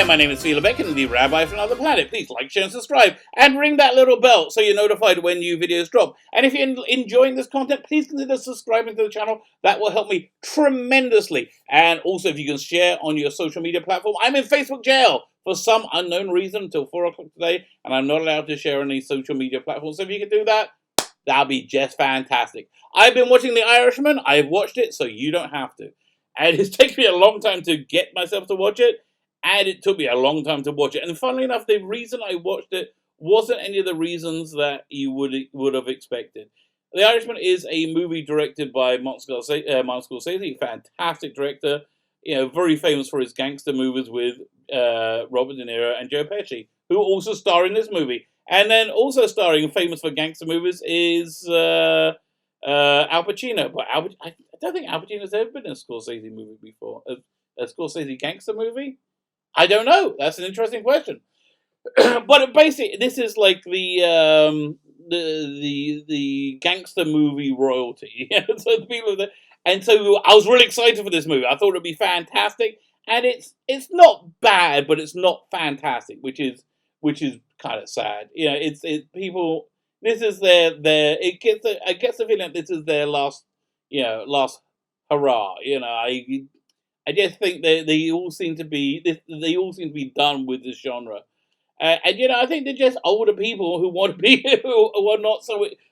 my name is Philip Beck, and the Rabbi from another planet. Please like, share, and subscribe, and ring that little bell so you're notified when new videos drop. And if you're enjoying this content, please consider subscribing to the channel. That will help me tremendously. And also, if you can share on your social media platform. I'm in Facebook jail for some unknown reason until 4 o'clock today, and I'm not allowed to share on any social media platforms. So if you can do that, that'll be just fantastic. I've been watching The Irishman. I've watched it, so you don't have to. And it's taken me a long time to get myself to watch it, and it took me a long time to watch it. And funnily enough, the reason I watched it wasn't any of the reasons that you would have expected. The Irishman is a movie directed by Martin Scorsese, fantastic director, very famous for his gangster movies with Robert De Niro and Joe Pesci, who also star in this movie. And then also starring, famous for gangster movies, is Al Pacino. But I don't think Al Pacino's ever been in a Scorsese movie before. A Scorsese gangster movie? I don't know. That's an interesting question. But basically, this is like the gangster movie royalty. So the people that, and so I was really excited for this movie. I thought it'd be fantastic, and it's not bad, but it's not fantastic, which is kind of sad. It's people. This is their I get the feeling that this is their last hurrah. I just think they all seem to be done with this genre, and I think they're just older people who want to be who are not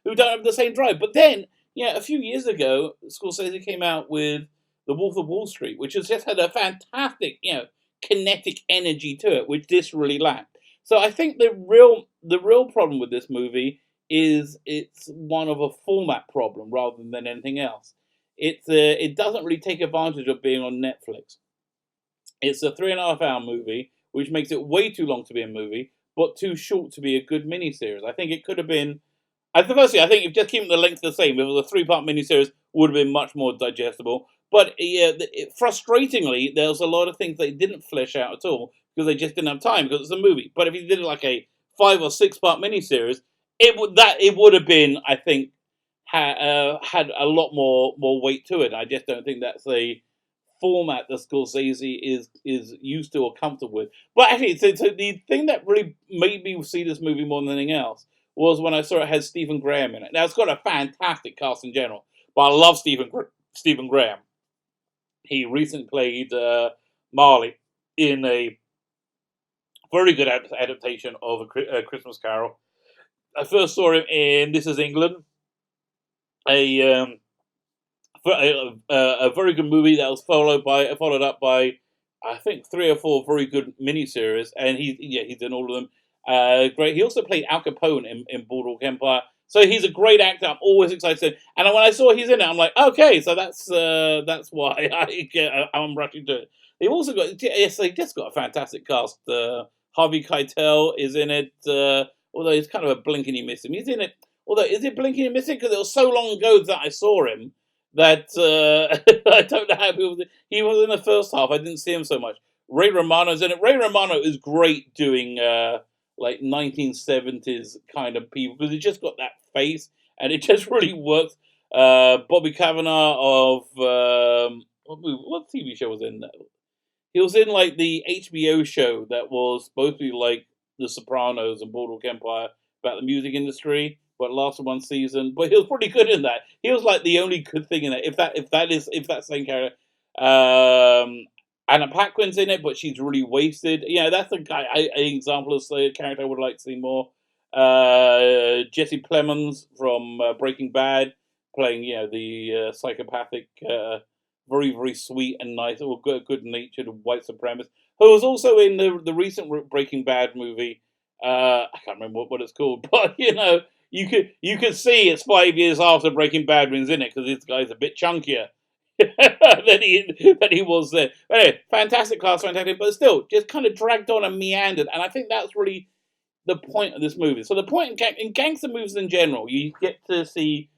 who don't have the same drive. But then a few years ago, Scorsese came out with The Wolf of Wall Street, which has just had a fantastic kinetic energy to it, which this really lacked. So I think the real problem with this movie is it's one of a format problem rather than anything else. It doesn't really take advantage of being on Netflix. It's a 3.5-hour movie, which makes it way too long to be a movie, but too short to be a good miniseries. I think it could have been. Firstly, I think if just keeping the length the same, if it was a 3-part miniseries, would have been much more digestible. But frustratingly, there's a lot of things they didn't flesh out at all because they just didn't have time because it's a movie. But if you did it like a 5 or 6-part miniseries, it would have been, I think, had a lot more weight to it. I just don't think that's a format that Scorsese is used to or comfortable with. But actually, so the thing that really made me see this movie more than anything else was when I saw it had Stephen Graham in it. Now, it's got a fantastic cast in general, but I love Stephen Graham. He recently played Marley in a very good adaptation of A Christmas Carol. I first saw him in This Is England, a very good movie that was followed up by I think 3 or 4 very good miniseries, and he's in all of them. Great. He also played Al Capone in Boardwalk Empire, so he's a great actor. I'm always excited, and when I saw he's in it, I'm like, okay, so that's why I'm rushing to it. They've also got they just got a fantastic cast. Harvey Keitel is in it. Although he's kind of a blink and you miss him. He's in it. Although, is it blinking and missing? Because it was so long ago that I saw him that I don't know how people did. He was in the first half. I didn't see him so much. Ray Romano's in it. Ray Romano is great doing like 1970s kind of people because he just got that face and it just really works. Bobby Cavanaugh of what TV show was in that? He was in like the HBO show that was supposed to be like The Sopranos and Boardwalk Empire about the music industry, but lasted 1 season. But he was pretty good in that. He was like the only good thing in it. If that same character, Anna Paquin's in it, but she's really wasted. That's an example of a character I would like to see more. Jesse Plemons from Breaking Bad, playing the psychopathic, very very sweet and nice, or good-natured white supremacist, who was also in the recent Breaking Bad movie. I can't remember what it's called, but you could see it's 5 years after Breaking Bad when he's in it because this guy's a bit chunkier than he was there. But anyway, fantastic cast, fantastic, but still just kind of dragged on and meandered, and I think that's really the point of this movie. So the point in gangster movies in general, you get to see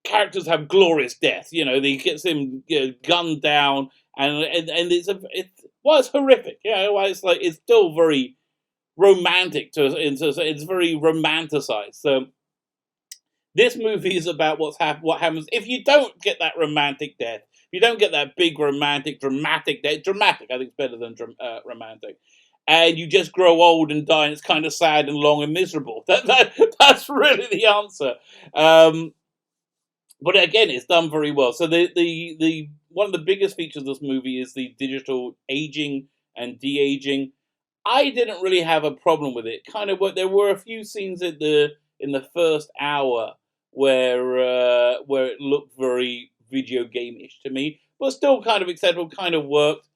characters have glorious deaths. They get them gunned down, and it's horrific. It's still very romantic it's very romanticized. So this movie is about what happens if you don't get that romantic death. you don't get that big romantic, dramatic, dramatic, I think it's better than romantic. And you just grow old and die, and it's kind of sad and long and miserable. That's really the answer. Um, but again, it's done very well. So the one of the biggest features of this movie is the digital aging and de-aging. I didn't really have a problem with it. Kind of, there were a few scenes in the first hour where it looked very video game-ish to me, but still kind of acceptable, kind of worked.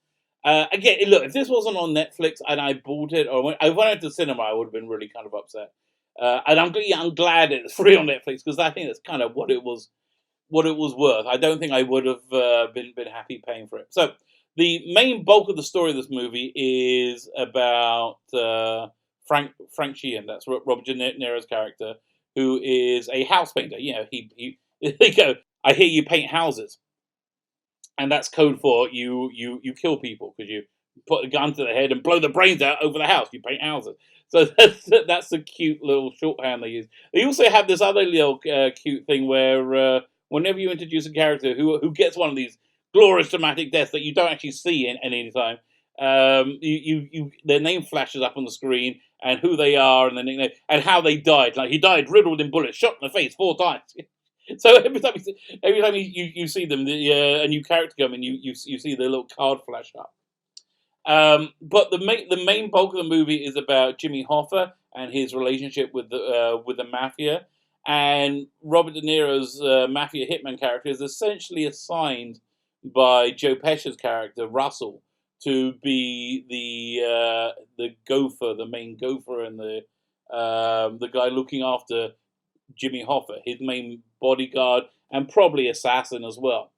Again, look, if this wasn't on Netflix and I bought it, or I went to the cinema, I would have been really kind of upset. And I'm glad it's free on Netflix, because I think that's kind of what it was worth. I don't think I would have been happy paying for it. So the main bulk of the story of this movie is about Frank Sheehan. That's Robert De Niro's character, who is a house painter. You know, he they go, I hear you paint houses, and that's code for you kill people, because you put a gun to the head and blow the brains out over the house. You paint houses. So that's a cute little shorthand they use. They also have this other little cute thing where whenever you introduce a character who gets one of these glorious dramatic deaths that you don't actually see in any time, their name flashes up on the screen, and who they are, and the nickname, and how they died. Like, he died riddled in bullets, shot in the face 4 times. So every time you see them, a new character come in, you see the little card flash up. But the main bulk of the movie is about Jimmy Hoffa and his relationship with the mafia, and Robert De Niro's mafia hitman character is essentially assigned by Joe Pesci's character Russell to be the gopher, the main gopher, and the guy looking after Jimmy Hoffa, his main bodyguard and probably assassin as well.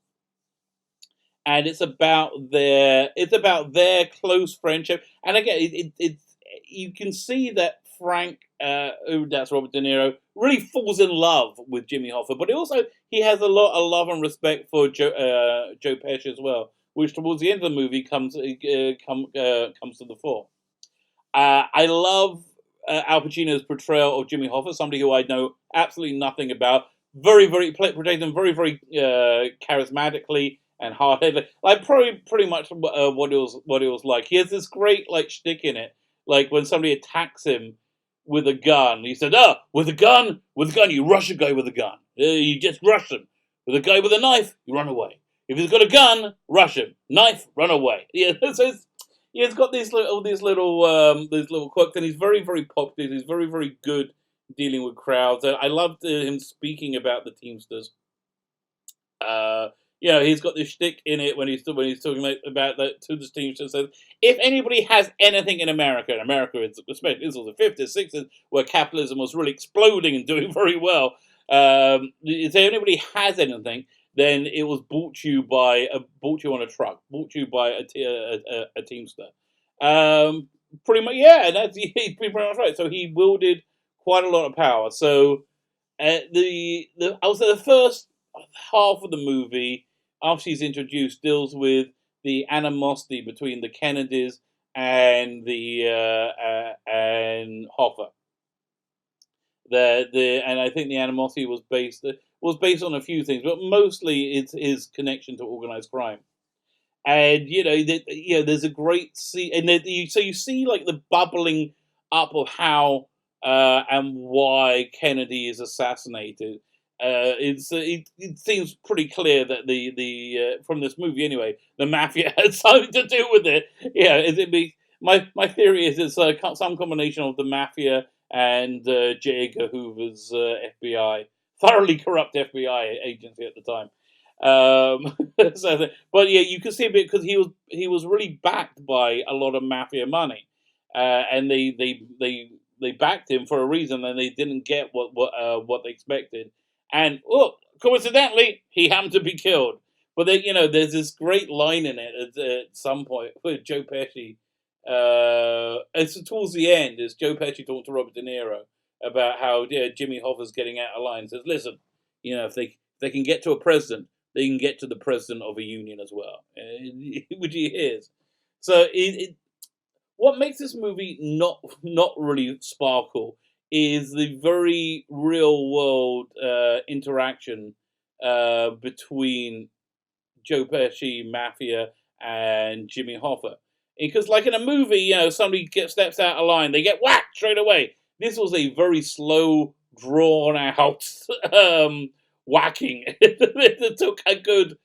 And it's about their close friendship. And again, you can see that Frank, that's Robert De Niro, really falls in love with Jimmy Hoffa, but he has a lot of love and respect for Joe Pesci as well, which towards the end of the movie comes to the fore. I love Al Pacino's portrayal of Jimmy Hoffa, somebody who I know absolutely nothing about. Portrays him very charismatically and hard-headed. Like, pretty much what it was like. He has this great shtick in it, like when somebody attacks him with a gun. He said, with a gun, you rush a guy with a gun. You just rush him. With a guy with a knife, you run away. If he's got a gun, rush him. Knife, run away. Yeah, so it's got these little quirks, and he's very popular. He's very good dealing with crowds. I loved him speaking about the Teamsters. He's got this shtick in it when he's talking about that to the Teamsters. Says, if anybody has anything in America, especially this was the 50s, 60s, where capitalism was really exploding and doing very well. If anybody has anything, then it was brought to you on a truck, brought to you by a Teamster. Pretty much, yeah, he's pretty much right. So he wielded quite a lot of power. So I would say the first half of the movie, after he's introduced, deals with the animosity between the Kennedys and and Hoffa. And I think the animosity was based on a few things, but mostly it's his connection to organized crime. And there's a great scene, and so you see like the bubbling up of how and why Kennedy is assassinated. It seems pretty clear that the from this movie anyway, the mafia had something to do with it. Yeah, my theory is it's some combination of the mafia and J. Edgar Hoover's FBI, thoroughly corrupt FBI agency at the time. But yeah, you can see a bit because he was really backed by a lot of mafia money, and they backed him for a reason, and they didn't get what they expected. And coincidentally, he happened to be killed. But there's this great line in it at some point with Joe Pesci. It's towards the end, as Joe Pesci talking to Robert De Niro about how Jimmy Hoffa's getting out of line. He says, "Listen, if they can get to a president, they can get to the president of a union as well," which he hears. So what makes this movie not really sparkle is the very real world interaction between Joe Pesci, Mafia, and Jimmy Hoffa. Because, like in a movie, somebody steps out of line, they get whacked straight away. This was a very slow, drawn out whacking. It took a good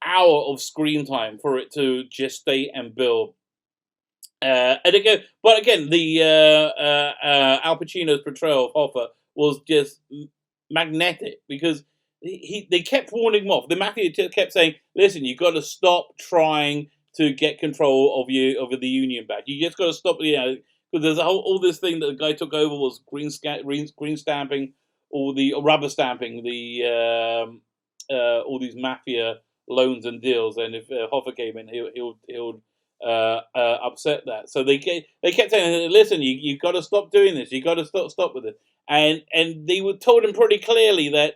hour of screen time for it to gestate and build. But again, the Al Pacino's portrayal of Hoffa was just magnetic because they kept warning him off. The mafia kept saying, "Listen, you got to stop trying to get control of you over the union back. You just got to stop." Because there's all this thing that the guy took over was green stamping, all the rubber stamping, the all these mafia loans and deals. And if Hoffa came in, he'll upset that. So they kept saying, "Listen, you got to stop doing this. You got to stop with it." And they were told him pretty clearly that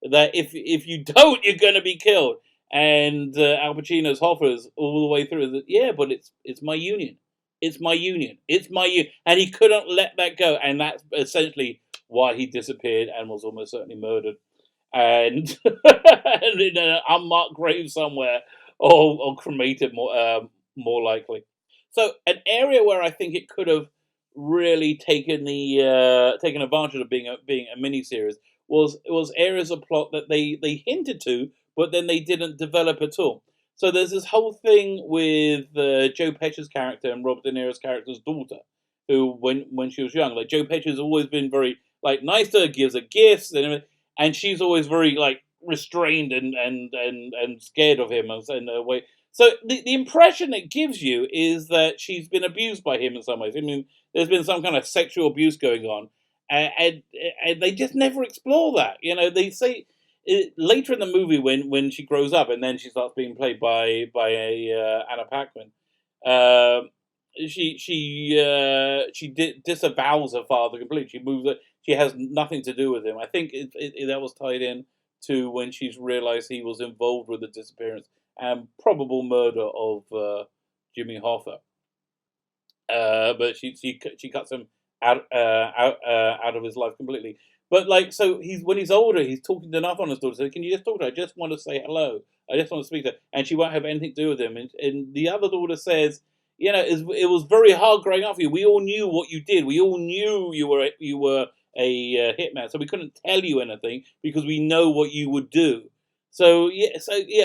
if you don't, you're going to be killed. And Al Pacino's Hoffa's all the way through that. Yeah, but it's my union. It's my union. It's my union. And he couldn't let that go. And that's essentially why he disappeared and was almost certainly murdered. And, and in an unmarked grave somewhere, or cremated more likely. So an area where I think it could have really taken advantage of being a mini series was areas of plot that they hinted to, but then they didn't develop at all. So there's this whole thing with Joe Pesci's character and Robert De Niro's character's daughter, who when she was young, like Joe Pesci's always been very like nice to her, gives her gifts and everything, and she's always very like restrained and scared of him in a way. So the impression it gives you is that she's been abused by him in some ways. I mean, there's been some kind of sexual abuse going on, and they just never explore that. They say later in the movie when she grows up and then she starts being played by Anna Paquin. She disavows her father completely. She moves it. She has nothing to do with him. I think that was tied in to when she's realized he was involved with the disappearance and probable murder of Jimmy Hoffa. But she cuts him out of his life completely. But so when he's older, he's talking enough on his daughter. So can you just talk to her? I just want to say hello. I just want to speak to her, and she won't have anything to do with him. And the other daughter says, it was very hard growing up for you. We all knew what you did. We all knew you were a hitman, so we couldn't tell you anything because we know what you would do. So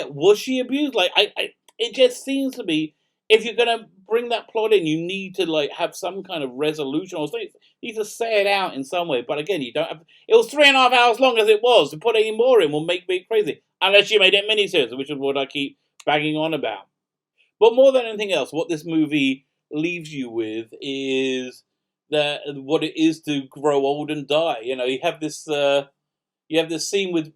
was she abused? It just seems to be if you're gonna bring that plot in, you need to have some kind of resolution or something. You need to say it out in some way. But again, you don't have. It was 3.5 hours long as it was. To put any more in will make me crazy. Unless you made it miniseries, which is what I keep banging on about. But more than anything else, what this movie leaves you with is what it is to grow old and die. You have this scene with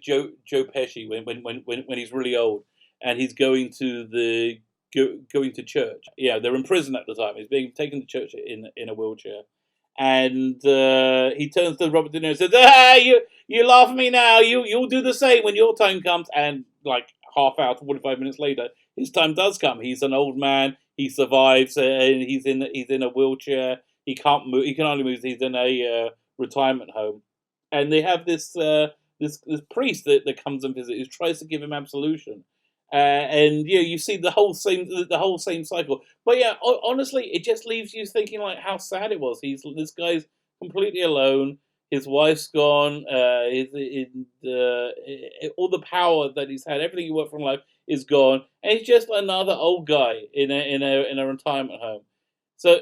Joe Pesci when he's really old and he's going to church. Yeah, they're in prison at the time. He's being taken to church in a wheelchair, and he turns to Robert De Niro and says, "Ah, you laugh at me now. You'll do the same when your time comes." And half hour, 45 minutes later, his time does come. He's an old man. He survives, and he's in a wheelchair. He can't move. He can only move. He's in a retirement home, and they have this priest that comes and visits who tries to give him absolution. And you see the whole same cycle. But honestly, it just leaves you thinking how sad it was. This guy's completely alone. His wife's gone. All the power that he's had, everything he worked for in life, is gone, and he's just another old guy in a retirement home. So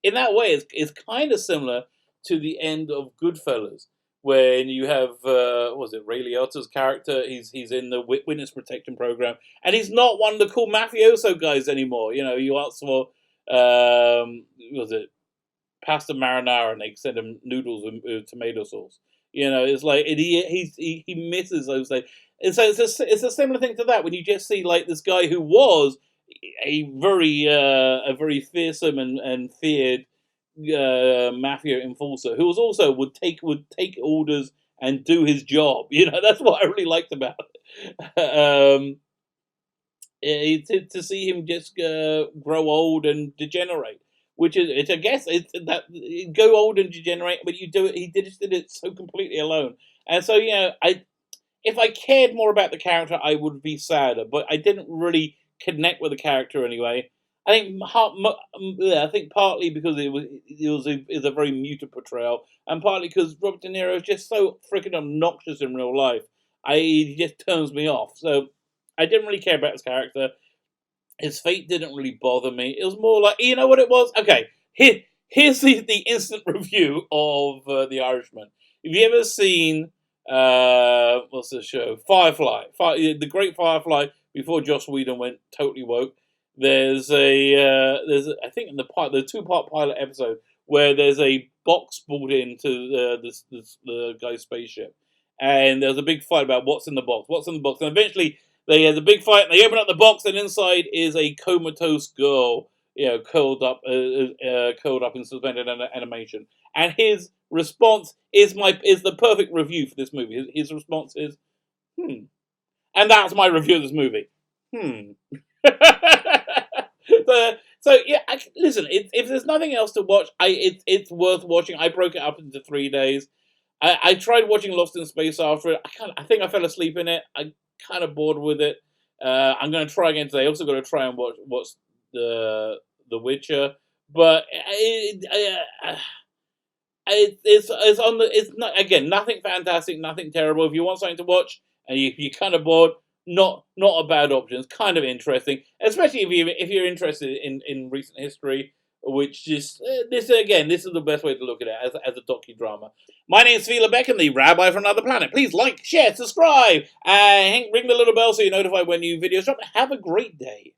in that way, it's kind of similar to the end of Goodfellas, when you have what was it, Ray Liotta's character? He's in the witness protection program, and he's not one of the cool mafioso guys anymore. You ask for what was it, pasta marinara, and they send him noodles with tomato sauce. It's he misses those things. And so it's a similar thing to that when you just see this guy who was a very fearsome and feared mafia enforcer who was also would take orders and do his job. That's what I really liked about it. To see him just grow old and degenerate, which is I guess it's that go old and degenerate, but you do it. He did it so completely alone, and so if I cared more about the character, I would be sadder. But I didn't really connect with the character anyway. I think partly because it was a very muted portrayal, and partly because Robert De Niro is just so freaking obnoxious in real life. He just turns me off. So I didn't really care about his character. His fate didn't really bother me. It was more like, you know what it was? Okay, here's the instant review of The Irishman. Have you ever seen what's the show? Firefly, the Great Firefly. Before Joss Whedon went totally woke, there's I think in the 2-part pilot episode where there's a box brought into the guy's spaceship, and there's a big fight about what's in the box, and eventually they have a big fight, and they open up the box, and inside is a comatose girl, curled up in suspended animation. And his response is the perfect review for this movie. His response is, and that's my review of this movie. So yeah, listen. If there's nothing else to watch, it's worth watching. I broke it up into 3 days. I tried watching Lost in Space after it. I think I fell asleep in it. I kind of bored with it. I'm going to try again today. I also got to try and watch the Witcher, but it's not, again, nothing fantastic, nothing terrible. If you want something to watch and you're kind of bored, not a bad option. It's kind of interesting, especially if you're interested in recent history. Which just this is the best way to look at it as a docudrama. My name is Fila Beck, and the Rabbi from Another Planet. Please like, share, subscribe, and ring the little bell so you're notified when new videos drop. Have a great day.